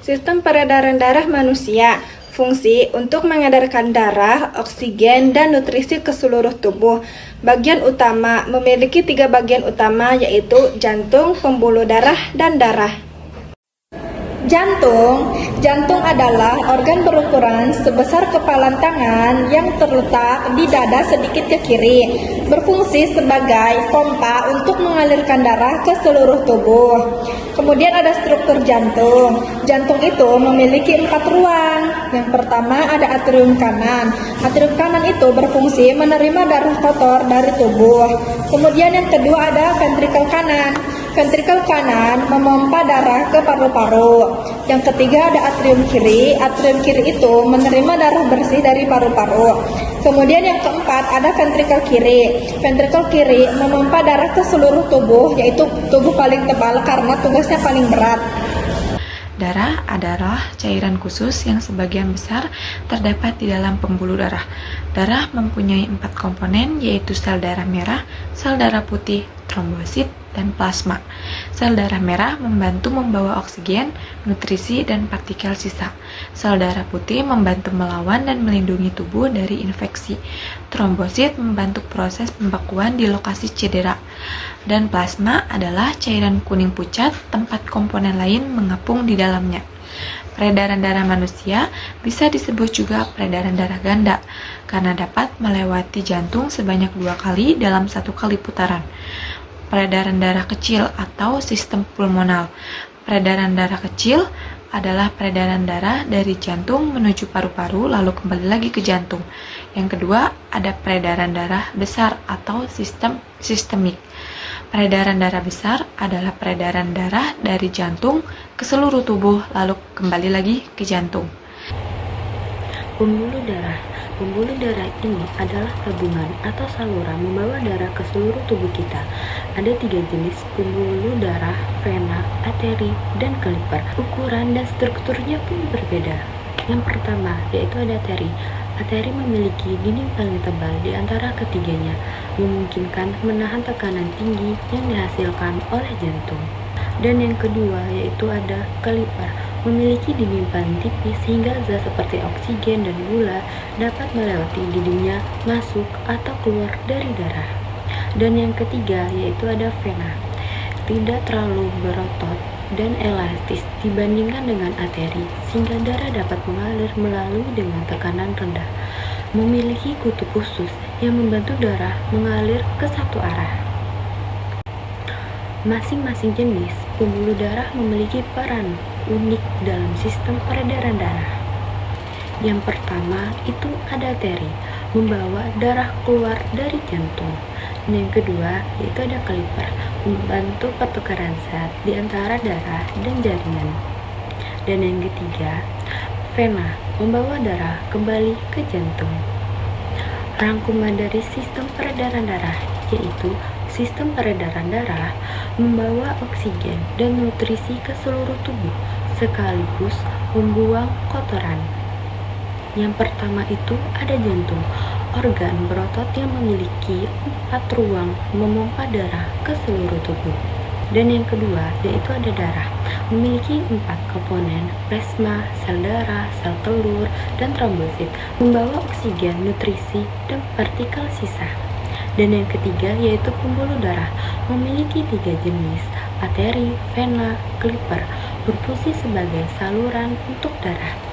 Sistem peredaran darah manusia, fungsi untuk mengedarkan darah, oksigen, dan nutrisi ke seluruh tubuh. Bagian utama memiliki 3 bagian utama, yaitu jantung, pembuluh darah, dan darah. Jantung adalah organ berukuran sebesar kepalan tangan yang terletak di dada sedikit ke kiri, berfungsi sebagai pompa untuk mengalirkan darah ke seluruh tubuh. Kemudian ada struktur jantung. Jantung itu memiliki 4 ruang. Yang pertama ada atrium kanan. Atrium kanan itu berfungsi menerima darah kotor dari tubuh. Kemudian yang kedua ada ventrikel kanan. Ventrikel kanan memompa darah ke paru-paru. Yang ketiga ada atrium kiri. Atrium kiri itu menerima darah bersih dari paru-paru. Kemudian yang keempat ada ventrikel kiri. Ventrikel kiri memompa darah ke seluruh tubuh, yaitu tubuh paling tebal karena tugasnya paling berat. Darah adalah cairan khusus yang sebagian besar terdapat di dalam pembuluh darah. Darah mempunyai 4 komponen, yaitu sel darah merah, sel darah putih, trombosit, dan plasma. Sel darah merah membantu membawa oksigen, nutrisi, dan partikel sisa. Sel darah putih membantu melawan dan melindungi tubuh dari infeksi. Trombosit membantu proses pembekuan di lokasi cedera. Dan plasma adalah cairan kuning pucat, tempat komponen lain mengapung di dalamnya. Peredaran darah manusia bisa disebut juga peredaran darah ganda, karena dapat melewati jantung sebanyak 2 kali dalam 1 kali putaran. Peredaran darah kecil atau sistem pulmonal. Peredaran darah kecil adalah peredaran darah dari jantung menuju paru-paru lalu kembali lagi ke jantung. Yang kedua, ada peredaran darah besar atau sistem sistemik. Peredaran darah besar adalah peredaran darah dari jantung ke seluruh tubuh lalu kembali lagi ke jantung. Pembuluh darah. Pembuluh darah ini adalah tabungan atau saluran membawa darah ke seluruh tubuh kita. Ada 3 jenis pembuluh darah, vena, arteri, dan kaliper. Ukuran dan strukturnya pun berbeda. Yang pertama yaitu ada arteri. Arteri memiliki dinding paling tebal di antara ketiganya, memungkinkan menahan tekanan tinggi yang dihasilkan oleh jantung. Dan yang kedua yaitu ada kaliper, memiliki dinding paling tipis sehingga zat seperti oksigen dan gula dapat melewati dindingnya, masuk atau keluar dari darah. Dan yang ketiga yaitu ada vena, tidak terlalu berotot dan elastis dibandingkan dengan arteri sehingga darah dapat mengalir melalui dengan tekanan rendah, memiliki kutub khusus yang membantu darah mengalir ke satu arah. Masing-masing jenis pembuluh darah memiliki peran unik dalam sistem peredaran darah. Yang pertama itu ada arteri, membawa darah keluar dari jantung. Yang kedua yaitu ada kaliper, membantu pertukaran zat di antara darah dan jaringan. Dan yang ketiga, vena, membawa darah kembali ke jantung. Rangkuman dari sistem peredaran darah yaitu sistem peredaran darah membawa oksigen dan nutrisi ke seluruh tubuh sekaligus membuang kotoran. Yang pertama itu ada jantung, organ berotot yang memiliki 4 ruang memompa darah ke seluruh tubuh. Dan yang kedua yaitu ada darah, memiliki 4 komponen, plasma, sel darah, sel telur, dan trombosit, membawa oksigen, nutrisi, dan partikel sisa. Dan yang ketiga yaitu pembuluh darah, memiliki 3 jenis, arteri, vena, kaliper, berfungsi sebagai saluran untuk darah.